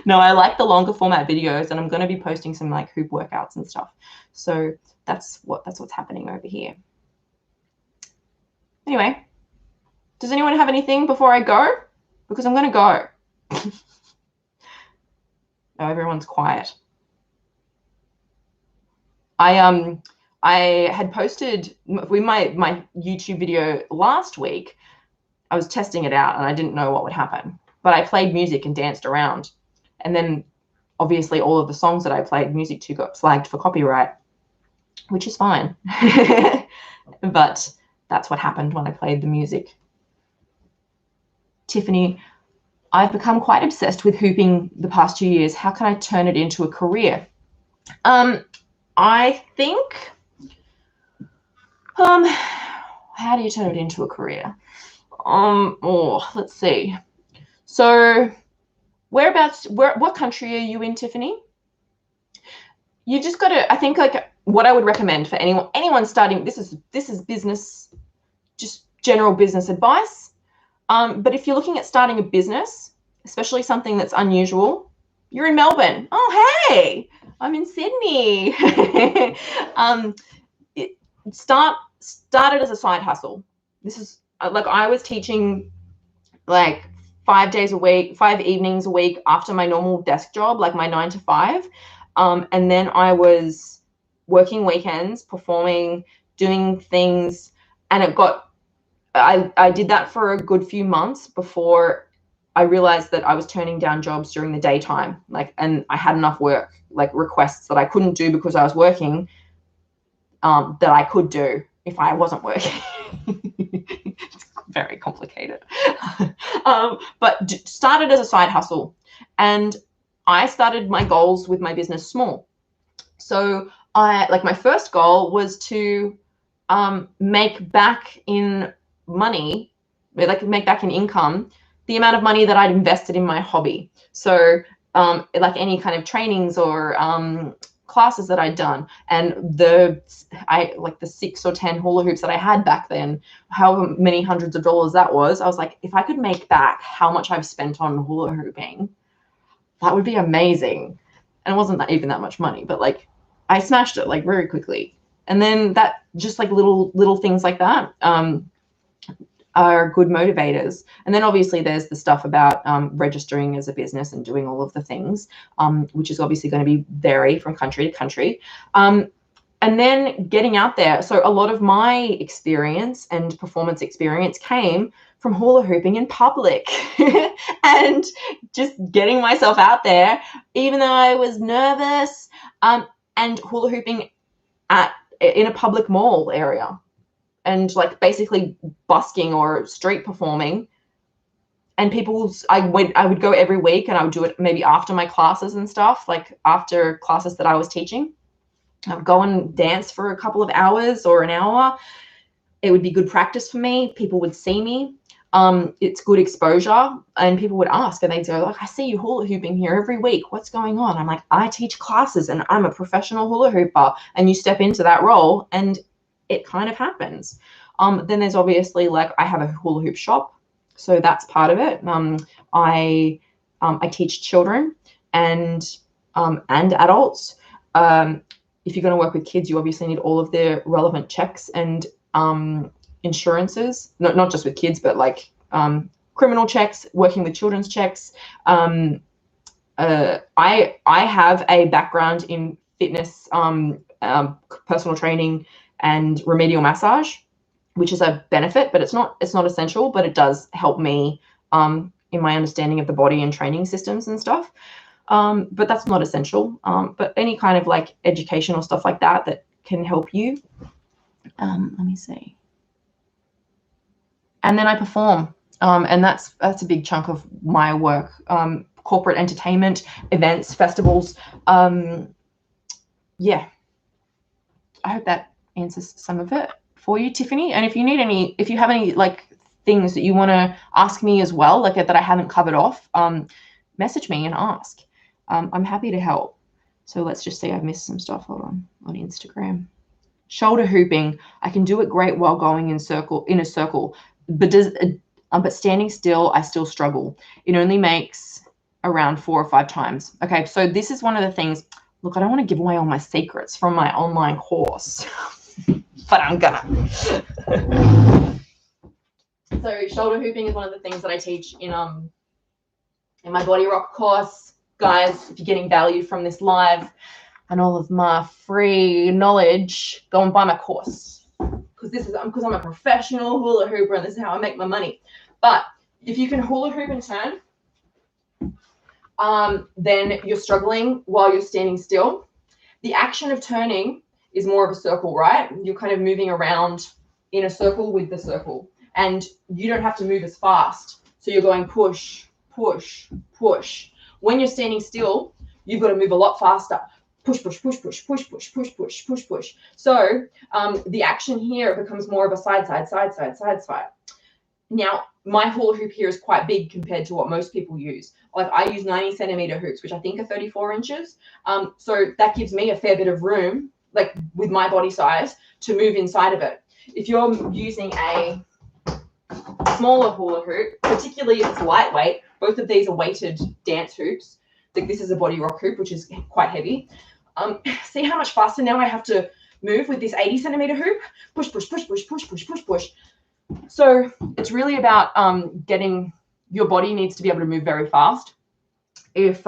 No, I like the longer format videos, and I'm going to be posting some like hoop workouts and stuff. So that's what's happening over here. Anyway, does anyone have anything before I go? Because I'm going to go. No, everyone's quiet. I had posted with my YouTube video last week. I was testing it out and I didn't know what would happen, but I played music and danced around, and then obviously all of the songs that I played music to got flagged for copyright, which is fine. But that's what happened when I played the music. Tiffany, I've become quite obsessed with hooping the past 2 years. How can I turn it into a career? I think, how do you turn it into a career? Let's see. So what country are you in, Tiffany? You just got to, I think, like, what I would recommend for anyone starting, this is business, just general business advice. But if you're looking at starting a business, especially something that's unusual, you're in Melbourne. Oh, hey, I'm in Sydney. Started as a side hustle. This is like, I was teaching like 5 days a week, 5 evenings a week after my normal desk job, like my 9 to 5. And then I was working weekends, performing, doing things, and I did that for a good few months before I realized that I was turning down jobs during the daytime, and I had enough work, like requests that I couldn't do because I was working, that I could do if I wasn't working. It's very complicated. But started as a side hustle, and I started my goals with my business small. So my first goal was to make back in money, make back in income, the amount of money that I'd invested in my hobby. So like any kind of trainings or classes that I'd done, and the 6 or 10 hula hoops that I had back then, however many hundreds of dollars that was, I was like, if I could make back how much I've spent on hula hooping, that would be amazing. And it wasn't even that much money, but like I smashed it like very quickly. And then that, just like little things like that are good motivators. And then obviously there's the stuff about registering as a business and doing all of the things, which is obviously going to vary from country to country. And then getting out there. So a lot of my experience and performance experience came from hula hooping in public and just getting myself out there, even though I was nervous, and hula hooping in a public mall area, and like basically busking or street performing. And I would go every week, and I would do it maybe after my classes and stuff, like after classes that I was teaching. I would go and dance for a couple of hours or an hour. It would be good practice for me. People would see me. It's good exposure, and people would ask, and they'd go like, I see you hula hooping here every week. What's going on? I'm like, I teach classes and I'm a professional hula hooper. And you step into that role and it kind of happens. Then there's obviously, like, I have a hula hoop shop, so that's part of it. I teach children and adults. If you're going to work with kids, you obviously need all of the relevant checks and insurances, not just with kids, but like criminal checks, working with children's checks. I have a background in fitness, personal training, and remedial massage, which is a benefit, but it's not essential, but it does help me in my understanding of the body and training systems and stuff. But that's not essential. But any kind of like educational stuff like that can help you. Let me see. And then I perform, and that's a big chunk of my work. Corporate entertainment, events, festivals. Yeah, I hope that answers some of it for you, Tiffany. And if you have any like things that you want to ask me as well, like that I haven't covered off, message me and ask. I'm happy to help. So let's just say I've missed some stuff. Hold on Instagram. Shoulder hooping, I can do it great while going in a circle, but standing still, I still struggle. It only makes around 4 or 5 times. Okay, so this is one of the things. Look, I don't want to give away all my secrets from my online course, but I'm gonna. So shoulder hooping is one of the things that I teach in my Body Rock course. Guys, if you're getting value from this live and all of my free knowledge, go and buy my course, because I'm a professional hula hooper, and this is how I make my money. But if you can hula hoop and turn, then you're struggling while you're standing still. The action of turning is more of a circle, right? You're kind of moving around in a circle with the circle, and you don't have to move as fast. So you're going push, push, push. When you're standing still, you've got to move a lot faster. push, push, push, push, push, push, push, push, push, push. So the action here becomes more of a side, side, side, side, side, side. Now, my hula hoop here is quite big compared to what most people use. Like I use 90 centimeter hoops, which I think are 34 inches. So that gives me a fair bit of room, like with my body size, to move inside of it. If you're using a smaller hula hoop, particularly if it's lightweight, both of these are weighted dance hoops. Like this is a body rock hoop, which is quite heavy. See how much faster now I have to move with this 80 centimeter hoop? Push, push, push, push, push, push, push, push. So it's really about getting your body needs to be able to move very fast. If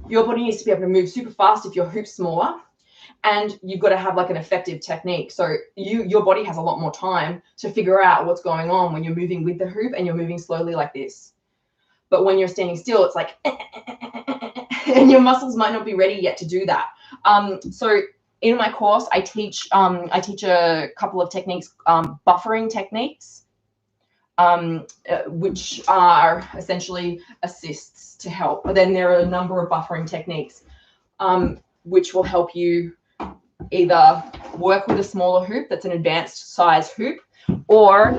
your body needs to be able to move super fast if your hoop's smaller, and you've got to have like an effective technique. So your body has a lot more time to figure out what's going on when you're moving with the hoop and you're moving slowly like this. But when you're standing still, it's like, and your muscles might not be ready yet to do that. So in my course, I teach a couple of techniques, buffering techniques, which are essentially assists to help. But then there are a number of buffering techniques, which will help you either work with a smaller hoop that's an advanced size hoop, or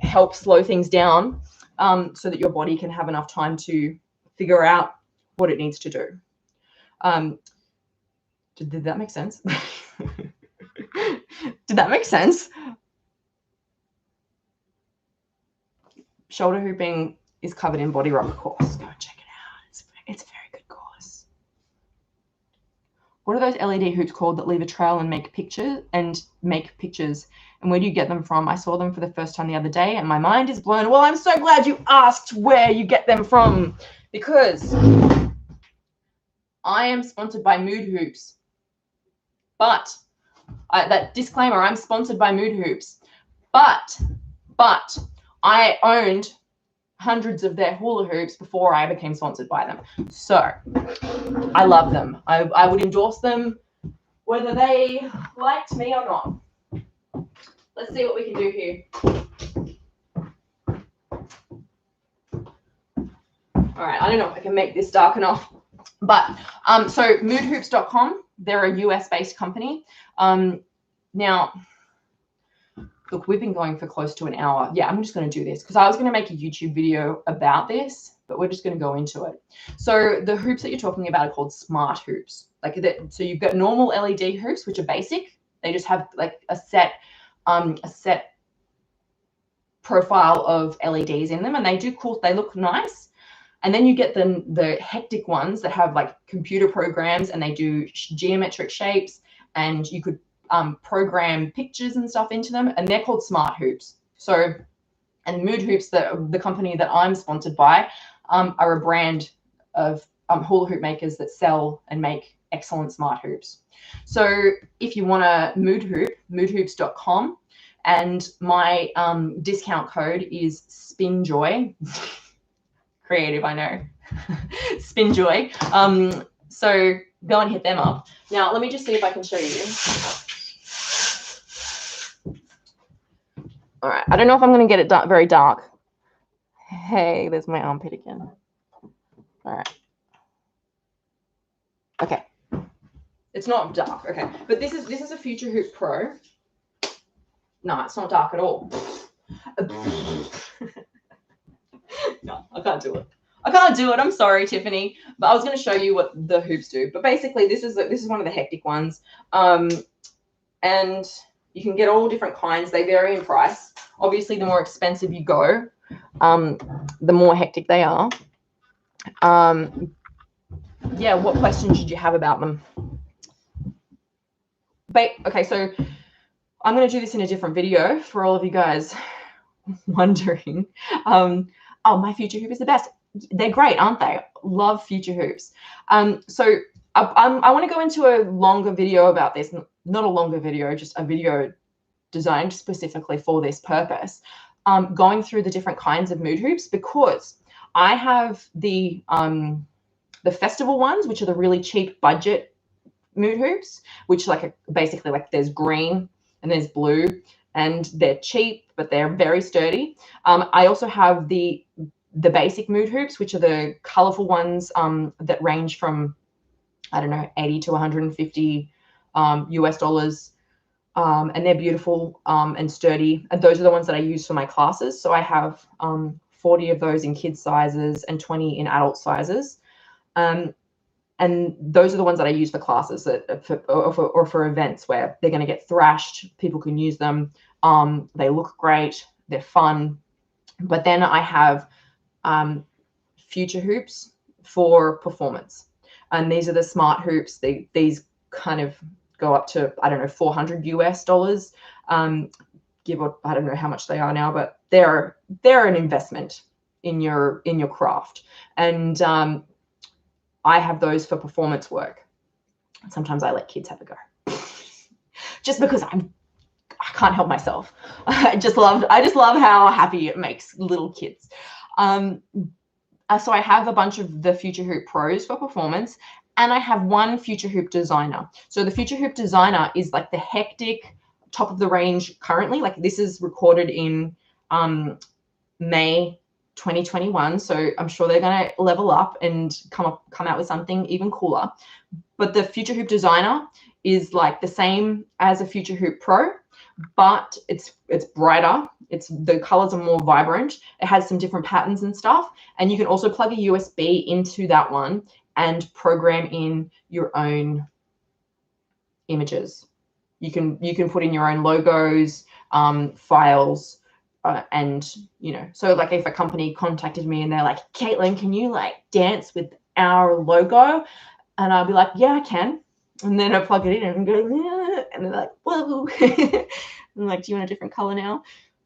help slow things down so that your body can have enough time to figure out what it needs to do. Did that make sense? Did that make sense? Shoulder hooping is covered in Body Rock course. Go and check it out. It's a very good course. What are those LED hoops called that leave a trail and make pictures? And where do you get them from? I saw them for the first time the other day and my mind is blown. Well, I'm so glad you asked where you get them from, because I am sponsored by Mood Hoops. But that disclaimer, I'm sponsored by Mood Hoops. But I owned hundreds of their hula hoops before I became sponsored by them. So I love them. I would endorse them whether they liked me or not. Let's see what we can do here. All right, I don't know if I can make this dark enough. But so moodhoops.com, they're a US-based company. Now, look, we've been going for close to an hour. Yeah, I'm just going to do this because I was going to make a YouTube video about this, but we're just going to go into it. So the hoops that you're talking about are called smart hoops. Like that. So you've got normal LED hoops, which are basic. They just have like a set profile of LEDs in them, and they do cool. They look nice. And then you get the hectic ones that have like computer programs and they do geometric shapes, and you could program pictures and stuff into them, and they're called smart hoops. So, and Mood Hoops, the company that I'm sponsored by, are a brand of hula hoop makers that sell and make excellent smart hoops. So if you want a Mood Hoop, moodhoops.com, and my discount code is SpinJoy. Creative, I know. SpinJoy. So go and hit them up. Now, let me just see if I can show you. All right. I don't know if I'm going to get it very dark. Hey, there's my armpit again. All right. Okay. It's not dark. Okay. But this is a Future Hoop Pro. No, it's not dark at all. No, I can't do it. I can't do it. I'm sorry, Tiffany. But I was going to show you what the hoops do. But basically, this is one of the hectic ones. And you can get all different kinds. They vary in price. Obviously, the more expensive you go, the more hectic they are. Yeah, what questions did you have about them? Okay, so I'm going to do this in a different video for all of you guys wondering. Oh, my Future Hoop is the best. They're great, aren't they? Love Future Hoops. So I want to go into a longer video about this. Not a longer video, just a video designed specifically for this purpose. Going through the different kinds of Mood Hoops, because I have the festival ones, which are the really cheap budget Mood Hoops, which basically there's green and there's blue, and they're cheap, but they're very sturdy. I also have the basic Mood Hoops, which are the colorful ones that range from I don't know, 80 to 150 US dollars. And they're beautiful and sturdy. And those are the ones that I use for my classes. So I have 40 of those in kids sizes and 20 in adult sizes. And those are the ones that I use for classes or for events where they're going to get thrashed. People can use them. They look great. They're fun. But then I have future hoops for performance. And these are the smart hoops. These kind of go up to, I don't know, 400 US dollars. Give or I don't know how much they are now, but they're an investment in your craft. And I have those for performance work. Sometimes I let kids have a go, just because I can't help myself. I just love how happy it makes little kids. So I have a bunch of the Future Hoop Pros for performance, and I have one Future Hoop Designer. So the Future Hoop Designer is like the hectic, top of the range currently. Like this is recorded in May 2021, so I'm sure they're going to level up and come out with something even cooler. But the Future Hoop Designer is like the same as a Future Hoop Pro, but it's brighter. The colors are more vibrant. It has some different patterns and stuff, and you can also plug a USB into that one and program in your own images. You can put in your own logos, files. And so like if a company contacted me and they're like, Caitlin, can you like dance with our logo? And I'll be like, yeah, I can. And then I plug it in and go, yeah. And they're like, whoa. I'm like, do you want a different color now?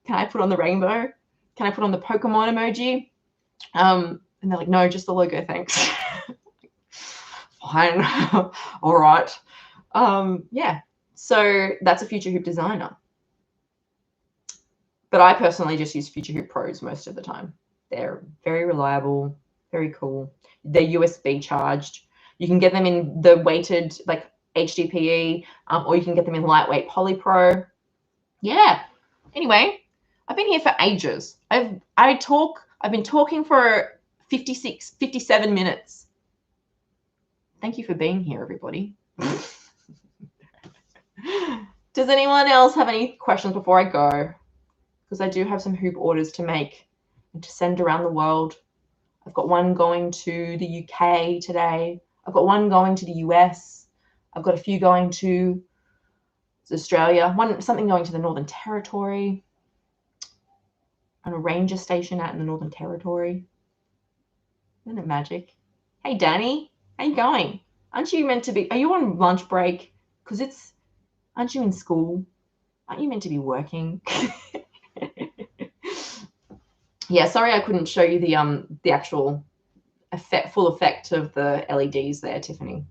Can I put on the rainbow? Can I put on the Pokemon emoji? And they're like, no, just the logo, thanks. Fine. All right. Yeah. So that's a Future Hoop Designer. But I personally just use Future Hoop Pros most of the time. They're very reliable, very cool. They're USB charged. You can get them in the weighted, like HDPE, or you can get them in lightweight polypro. Yeah. Anyway, I've been here for ages. I've been talking for 57 minutes. Thank you for being here, everybody. Does anyone else have any questions before I go? Because I do have some hoop orders to make and to send around the world. I've got one going to the UK today. I've got one going to the US. I've got a few going to Australia. Something going to the Northern Territory. On a ranger station out in the Northern Territory. Isn't it magic? Hey, Danny. How you going? Aren't you meant to be... Are you on lunch break? Because aren't you in school? Aren't you meant to be working? Yeah, sorry I couldn't show you the actual full effect of the LEDs there, Tiffany.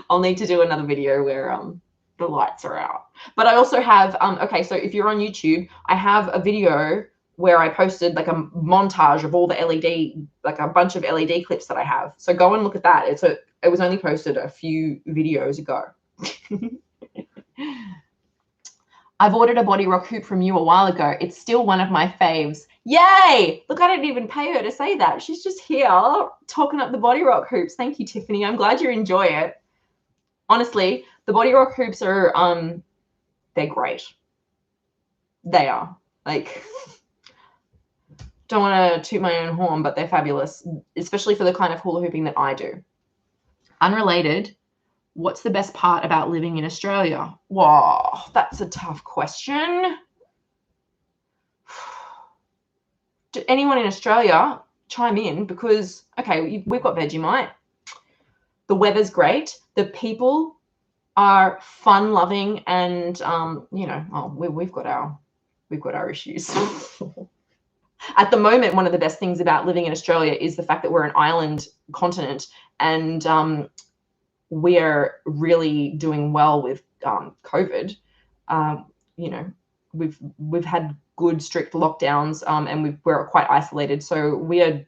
I'll need to do another video where the lights are out. But I also have okay, so if you're on YouTube, I have a video where I posted like a montage of all the LED, like a bunch of LED clips that I have. So go and look at that. It was only posted a few videos ago. I've ordered a Body Rock hoop from you a while ago. It's still one of my faves. Yay! Look, I didn't even pay her to say that. She's just here talking up the Body Rock hoops. Thank you, Tiffany. I'm glad you enjoy it. Honestly, the Body Rock hoops are, they're great. They are. Like, don't want to toot my own horn, but they're fabulous, especially for the kind of hula hooping that I do. Unrelated. What's the best part about living in Australia? Whoa, that's a tough question. Did anyone in Australia chime in? Because, okay, we've got Vegemite. The weather's great. The people are fun-loving, and we've got our issues. At the moment, one of the best things about living in Australia is the fact that we're an island continent, and we're really doing well with COVID. We've had good strict lockdowns, and we're quite isolated. So we are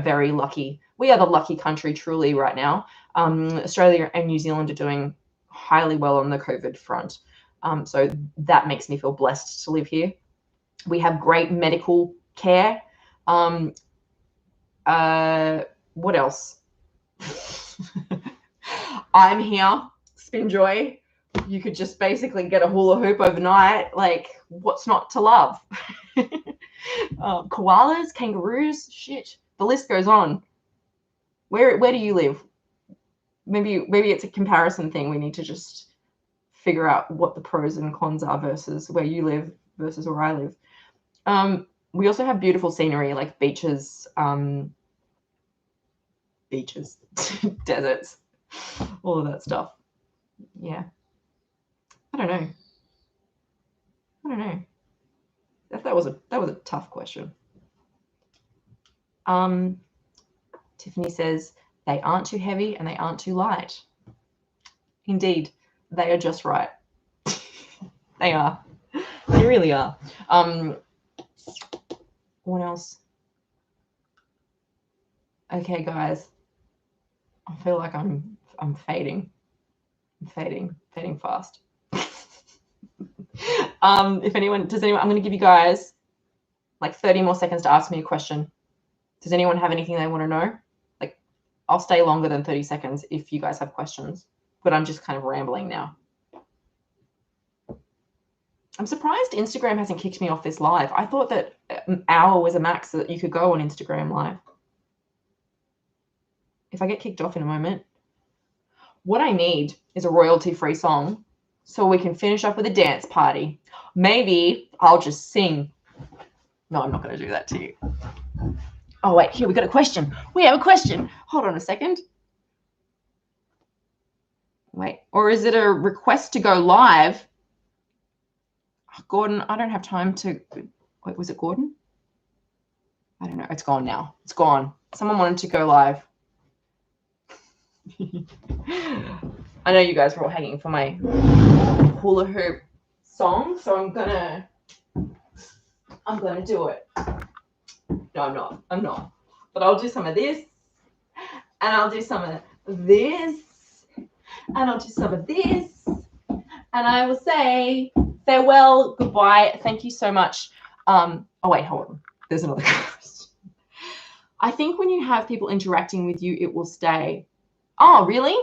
very lucky. We are the lucky country truly right now. Australia and New Zealand are doing highly well on the COVID front. So that makes me feel blessed to live here. We have great medical care. What else? I'm here, SpinJoy. You could just basically get a hula hoop overnight. Like, what's not to love? Koalas, kangaroos, shit. The list goes on. Where do you live? Maybe it's a comparison thing. We need to just figure out what the pros and cons are versus where you live versus where I live. We also have beautiful scenery like beaches, deserts, all of that stuff. Yeah. I don't know. That was a tough question. Tiffany says they aren't too heavy and they aren't too light. Indeed, they are just right. They are. They really are. What else? Okay, guys. I feel like I'm fading. I'm fading fast. If anyone, I'm going to give you guys like 30 more seconds to ask me a question. Does anyone have anything they want to know? Like, I'll stay longer than 30 seconds if you guys have questions, but I'm just kind of rambling now. I'm surprised Instagram hasn't kicked me off this live. I thought that an hour was a max so that you could go on Instagram live. If I get kicked off in a moment, what I need is a royalty-free song so we can finish up with a dance party. Maybe I'll just sing. No, I'm not going to do that to you. Oh, wait, here, we got a question. We have a question. Hold on a second. Wait, or is it a request to go live? Gordon, I don't have time to, wait, was it Gordon? I don't know. It's gone now. It's gone. Someone wanted to go live. I know you guys were all hanging for my hula hoop song, so I'm gonna do it. No, I'm not. But I'll do some of this, and I'll do some of this, and I'll do some of this, and I will say farewell, goodbye, thank you so much. Oh wait, hold on. There's another question. I think when you have people interacting with you, it will stay. Oh, really?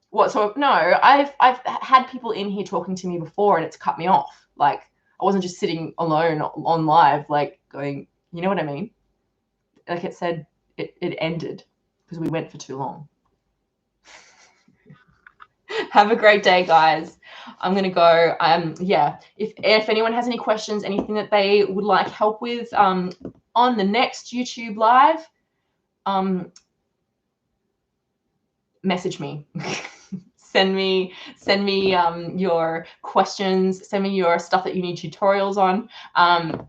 What? So no, I've had people in here talking to me before, and it's cut me off. Like, I wasn't just sitting alone on live, like going, you know what I mean? Like it said, it ended because we went for too long. Have a great day, guys. I'm gonna go. Yeah. If anyone has any questions, anything that they would like help with, on the next YouTube live, message me. Send me your questions. Send me your stuff that you need tutorials on, and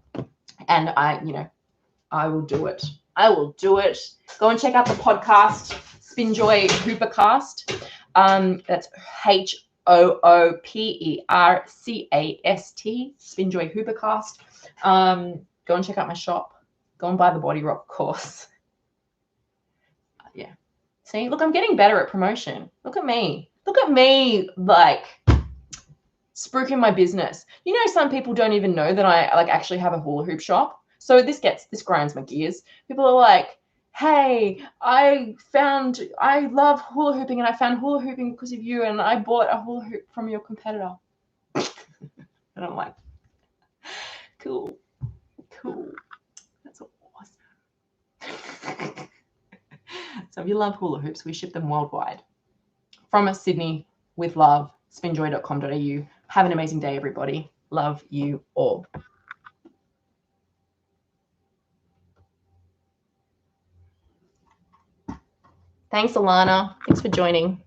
I will do it. I will do it. Go and check out the podcast, SpinJoy Hoopercast. That's HOOPERCAST, SpinJoy Hoopercast. Go and check out my shop. Go and buy the Body Rock course. Yeah. See, look, I'm getting better at promotion. Look at me. Look at me, like, spruiking my business. You know, some people don't even know that I like actually have a hula hoop shop. So this grinds my gears. People are like, hey, I love hula hooping and I found hula hooping because of you and I bought a hula hoop from your competitor. And I'm like, cool. That's awesome. So if you love hula hoops, we ship them worldwide. From Sydney with love, spinjoy.com.au. Have an amazing day, everybody. Love you all. Thanks, Alana. Thanks for joining.